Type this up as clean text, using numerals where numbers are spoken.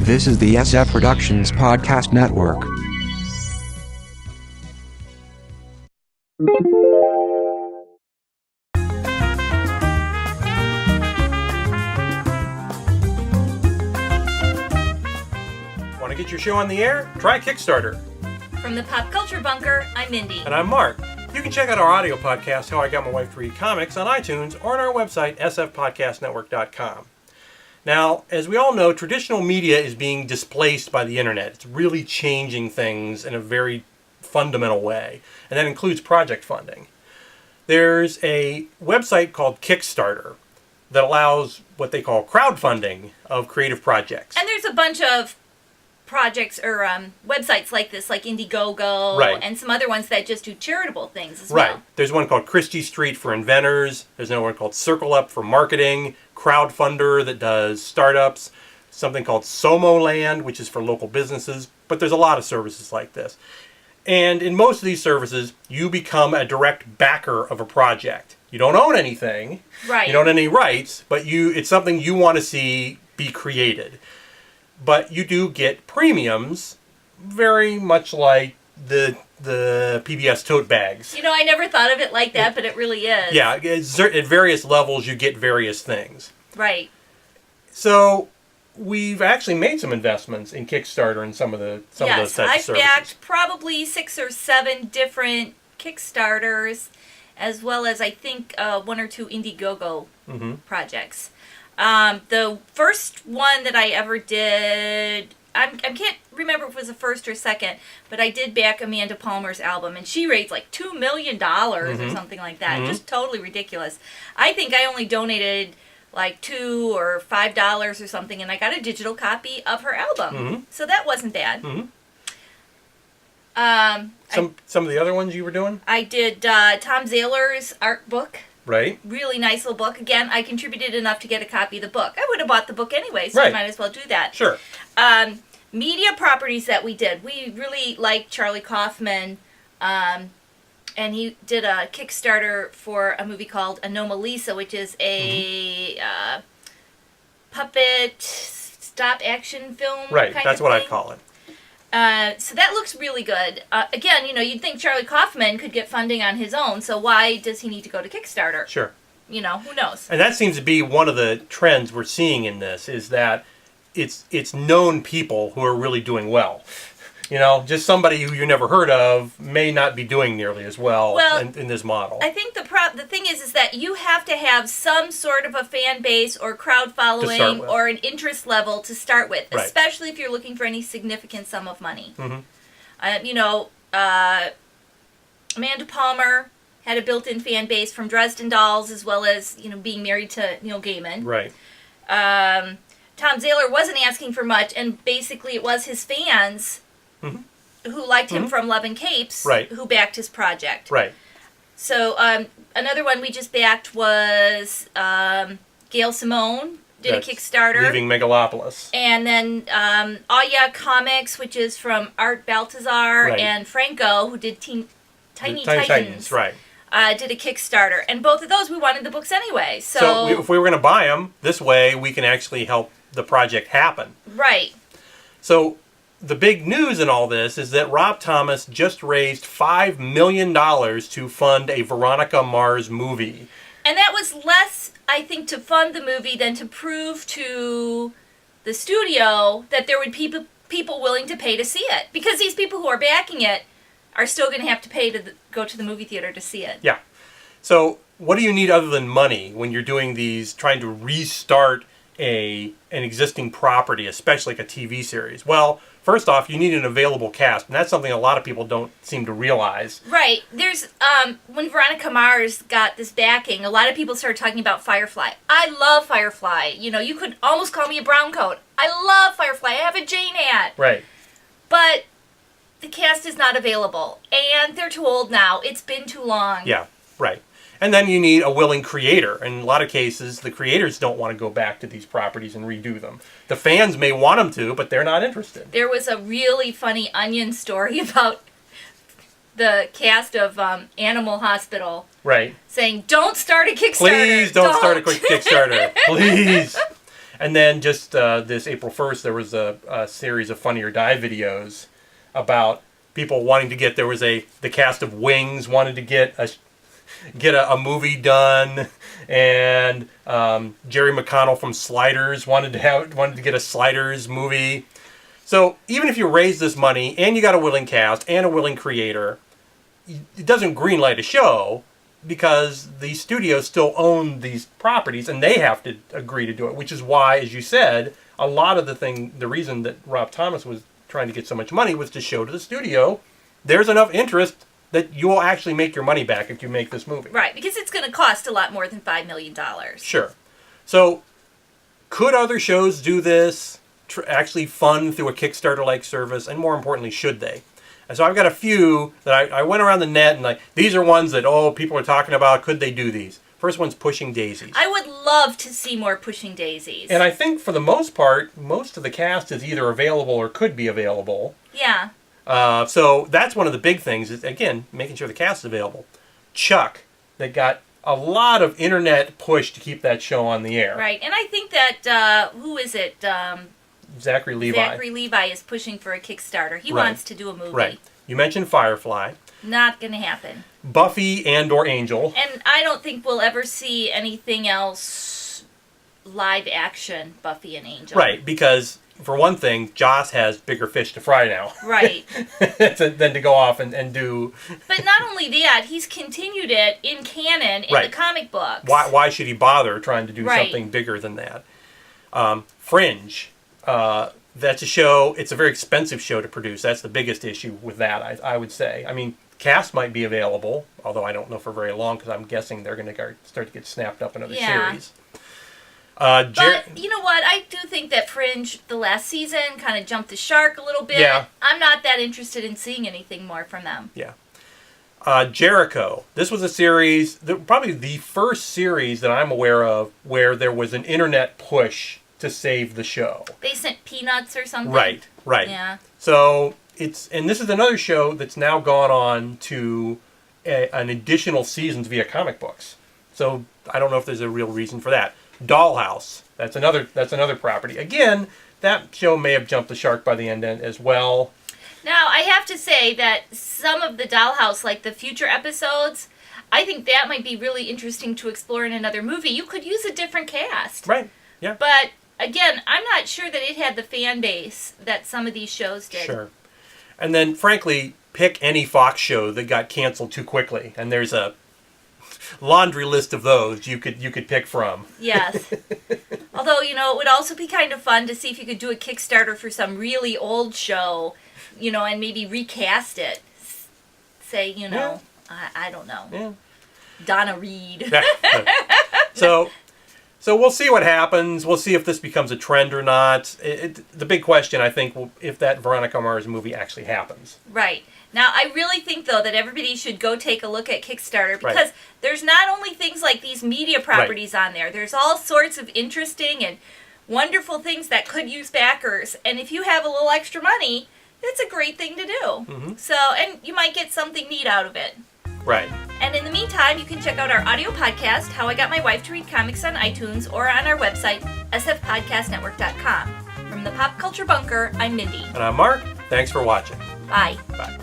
This is the SF Productions Podcast Network. Want to get your show on the air? Try Kickstarter. From the Pop Culture Bunker, I'm Mindy. And I'm Mark. You can check out our audio podcast, How I Got My Wife to Read Comics, on iTunes or on our website, sfpodcastnetwork.com. Now, as we all know, traditional media is being displaced by the internet. It's really changing things in a very fundamental way, and that includes project funding. There's a website called Kickstarter that allows what they call crowdfunding of creative projects. And there's a bunch of projects or websites like this, like Indiegogo, Right. and some other ones that just do charitable things as Right. well. There's one called Christie Street for inventors. There's another one called Circle Up for marketing. Crowdfunder that does startups. Something called Somoland, which is for local businesses. But there's a lot of services like this. And in most of these services, you become a direct backer of a project. You don't own anything. Right. You don't own any rights, but it's something you want to see be created. But you do get premiums, very much like the PBS tote bags. You know, I never thought of it like that, but it really is. Yeah, at various levels you get various things. Right. So we've actually made some investments in Kickstarter and some of those types of services. I've backed probably 6 or 7 different Kickstarters, as well as I think 1 or 2 Indiegogo projects. The first one that I ever did, I can't remember if it was the first or second, but I did back Amanda Palmer's album, and she raised like $2 million or something like that. Just totally ridiculous. I think I only donated like $2 or $5 or something, and I got a digital copy of her album. So that wasn't bad. Some of the other ones you were doing? I did Tom Zahler's art book. Right. Really nice little book. Again, I contributed enough to get a copy of the book. I would have bought the book anyway, so I might as well do that. Sure. Media properties that we did. We really liked Charlie Kaufman, and he did a Kickstarter for a movie called Anomalisa, which is a puppet stop-action film Right, kind that's of what thing. I call it. So that looks really good. Again, you'd think Charlie Kaufman could get funding on his own, so why does he need to go to Kickstarter? Sure. Who knows? And that seems to be one of the trends we're seeing in this, is that it's known people who are really doing well. Just somebody who you never heard of may not be doing nearly as well in this model. I think the thing is that you have to have some sort of a fan base or crowd following or an interest level to start with, especially if you're looking for any significant sum of money. Amanda Palmer had a built-in fan base from Dresden Dolls, as well as being married to Neil Gaiman. Right. Tom Zahler wasn't asking for much, and basically it was his fans who liked him from Love and Capes who backed his project. Right. So another one we just backed was Gail Simone did a Kickstarter. Leaving Megalopolis. And then Aya Comics, which is from Art Baltazar and Franco, who did Tiny Titans. Right. Did a Kickstarter. And both of those we wanted the books anyway. So if we were going to buy them, this way we can actually help the project happen. Right. So the big news in all this is that Rob Thomas just raised $5 million to fund a Veronica Mars movie. And that was less, I think, to fund the movie than to prove to the studio that there would be people willing to pay to see it. Because these people who are backing it are still going to have to pay to go to the movie theater to see it. Yeah. So what do you need other than money when you're doing these, trying to restart an existing property, especially like a TV series? Well, first off, you need an available cast, and that's something a lot of people don't seem to realize. Right. There's when Veronica Mars got this backing, a lot of people started talking about Firefly. I love Firefly. You could almost call me a brown coat. I love Firefly. I have a Jane hat. Right. But the cast is not available, and they're too old now. It's been too long. Yeah, right. And then you need a willing creator. In a lot of cases, the creators don't want to go back to these properties and redo them. The fans may want them to, but they're not interested. There was a really funny Onion story about the cast of Animal Hospital. Right. Saying, don't start a Kickstarter. Please don't start a quick Kickstarter. Please. And then just this April 1st, there was a series of Funny or Die videos about people wanting to get, the cast of Wings wanted to get a movie done, and Jerry McConnell from Sliders wanted to get a Sliders movie. So even if you raise this money and you got a willing cast and a willing creator, it doesn't greenlight a show, because the studios still own these properties and they have to agree to do it, which is why, as you said, a lot of the reason that Rob Thomas was trying to get so much money was to show to the studio there's enough interest that you will actually make your money back if you make this movie. Right, because it's going to cost a lot more than $5 million. Sure. So could other shows do this, actually fund through a Kickstarter-like service, and more importantly, should they? And so I've got a few that I went around the net and these are ones that, people are talking about. Could they do these? First one's Pushing Daisies. I would love to see more Pushing Daisies. And I think for the most part, most of the cast is either available or could be available. Yeah. So that's one of the big things is, again, making sure the cast is available. Chuck, that got a lot of internet push to keep that show on the air. Right. And I think that, who is it? Zachary Levi. Zachary Levi is pushing for a Kickstarter. He wants to do a movie. Right. You mentioned Firefly. Not going to happen. Buffy and/or Angel. And I don't think we'll ever see anything else live action Buffy and Angel. Right, because for one thing, Joss has bigger fish to fry now. Right. than to go off and do. But not only that, he's continued it in canon in the comic books. Why should he bother trying to do something bigger than that? Fringe. That's a show, it's a very expensive show to produce. That's the biggest issue with that, I would say. I mean, cast might be available, although I don't know for very long, because I'm guessing they're going to start to get snapped up in other series. But you know what? I do think that Fringe, the last season, kind of jumped the shark a little bit. Yeah. I'm not that interested in seeing anything more from them. Yeah. Jericho. This was a series, probably the first series that I'm aware of where there was an internet push to save the show. They sent peanuts or something. Right. Yeah. So and this is another show that's now gone on to an additional seasons via comic books. So I don't know if there's a real reason for that. Dollhouse. That's another property. Again, that show may have jumped the shark by the end as well. Now, I have to say that some of the Dollhouse, like the future episodes, I think that might be really interesting to explore in another movie. You could use a different cast. Right. Yeah. But again, I'm not sure that it had the fan base that some of these shows did. Sure. And then, frankly, pick any Fox show that got canceled too quickly, and there's a laundry list of those you could pick from. Yes. Although, it would also be kind of fun to see if you could do a Kickstarter for some really old show, and maybe recast it. Say, Yeah. I don't know. Yeah. Donna Reed. So we'll see what happens. We'll see if this becomes a trend or not. The big question, I think, if that Veronica Mars movie actually happens. Right. Now, I really think, though, that everybody should go take a look at Kickstarter because there's not only things like these media properties on there. There's all sorts of interesting and wonderful things that could use backers. And if you have a little extra money, that's a great thing to do. Mm-hmm. So, and you might get something neat out of it. Right. And in the meantime, you can check out our audio podcast, How I Got My Wife to Read Comics, on iTunes or on our website, sfpodcastnetwork.com. From the Pop Culture Bunker, I'm Mindy. And I'm Mark. Thanks for watching. Bye. Bye.